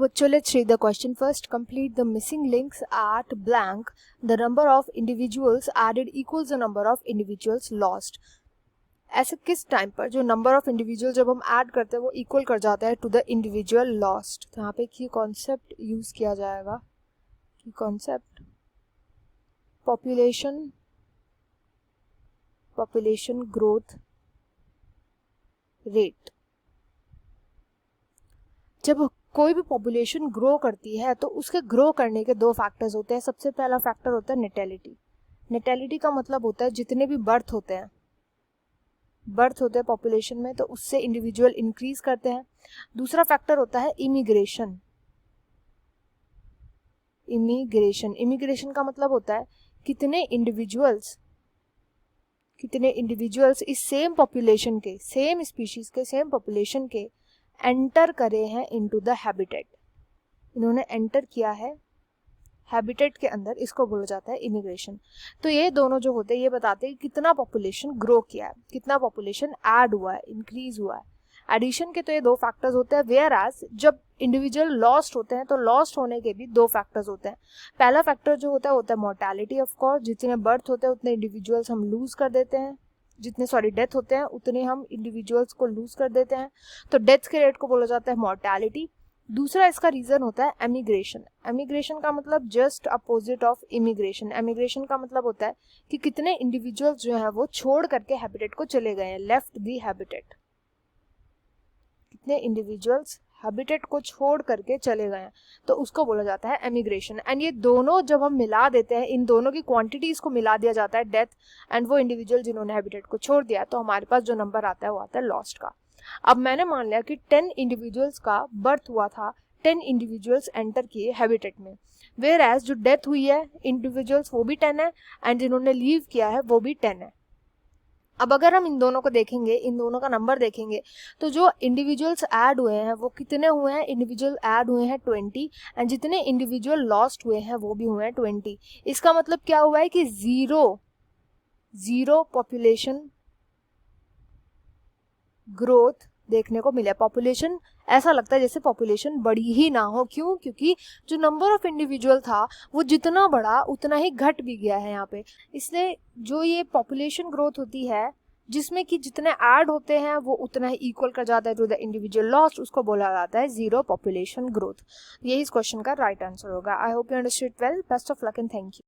बच्चों, let's read the question first. Complete the missing links at blank. The number of individuals added equals the number of individuals lost. ऐसे किस time पर जो number of individual जब हम add करते हैं वो इक्वल कर जाता है टू द इंडिविजुअल लॉस्ट. तो यहाँ पे की कॉन्सेप्ट यूज किया जाएगा. की कॉन्सेप्ट पॉपुलेशन ग्रोथ रेट. जब कोई भी पॉपुलेशन ग्रो करती है तो उसके ग्रो करने के दो फैक्टर्स होते हैं. सबसे पहला फैक्टर होता है नेटेलिटी. नेटेलिटी का मतलब होता है जितने भी बर्थ होते हैं पॉपुलेशन में, तो उससे इंडिविजुअल इंक्रीज करते हैं. दूसरा फैक्टर होता है इमिग्रेशन. इमिग्रेशन का मतलब होता है कितने इंडिविजुअल्स इस सेम पॉपुलेशन के, सेम स्पीशीज के, सेम पॉपुलेशन के एंटर करे हैं इनटू द हैबिटेट. इन्होंने एंटर किया है हैबिटेट के अंदर, इसको बोला जाता है इमिग्रेशन. तो ये दोनों जो होते हैं ये बताते हैं कितना पॉपुलेशन ग्रो किया है, कितना पॉपुलेशन ऐड हुआ है, इंक्रीज हुआ है. एडिशन के तो ये दो फैक्टर्स होते हैं. वेयर एज जब इंडिविजुअल लॉस्ट होते हैं तो लॉस्ट होने के भी दो फैक्टर्स होते हैं. पहला फैक्टर जो होता है मोर्टेलिटी. ऑफ कोर्स जितने बर्थ होते हैं उतने इंडिविजुअल्स हम लूज कर देते हैं, डेथ होते हैं उतने हम इंडिविजुअल्स को लूज कर देते हैं. तो डेथ के रेट को बोला जाता है मोर्टेलिटी. दूसरा इसका रीजन होता है एमिग्रेशन. एमिग्रेशन का मतलब just opposite of immigration. Emigration का मतलब होता है कि कितने इंडिविजुअल्स जो है वो छोड़ करके हैबिटेट को चले गए हैं, लेफ्ट दी हैबिटेट. कितने इंडिविजुअल्स हैबिटेट को छोड़ करके चले गए हैं, तो उसको बोला जाता है एमिग्रेशन. एंड ये दोनों जब हम मिला देते हैं, इन दोनों की क्वांटिटीज को मिला दिया जाता है, डेथ एंड वो इंडिविजुअल जिन्होंने हैबिटेट को छोड़ दिया, तो हमारे पास जो नंबर आता है वो आता है लॉस्ट का. अब मैंने मान लिया कि 10 इंडिविजुअल्स का बर्थ हुआ था, 10 इंडिविजुअल्स एंटर किए हैबिटेट में. वेयर एज जो डेथ हुई है इंडिविजुअल्स वो भी 10 है एंड जिन्होंने लीव किया है वो भी 10 है. अब अगर हम इन दोनों को देखेंगे, इन दोनों का नंबर देखेंगे, तो जो इंडिविजुअल्स ऐड हुए हैं वो कितने हुए हैं? इंडिविजुअल ऐड हुए हैं 20 एंड जितने इंडिविजुअल लॉस्ट हुए हैं वो भी हुए हैं 20. इसका मतलब क्या हुआ है कि जीरो पॉपुलेशन ग्रोथ देखने को मिला. पॉपुलेशन ऐसा लगता है जैसे पॉपुलेशन बड़ी ही ना हो. क्यों? क्योंकि जो नंबर ऑफ इंडिविजुअल था वो जितना बढ़ा उतना ही घट भी गया है यहाँ पे. इसलिए जो ये पॉपुलेशन ग्रोथ होती है जिसमें कि जितने ऐड होते हैं वो उतना ही इक्वल कर जाता है टू द इंडिविजुअल लॉस्ट, उसको बोला जाता है जीरो पॉपुलेशन ग्रोथ. यही इस क्वेश्चन का राइट आंसर होगा. I hope you understood well. Best of luck and thank you.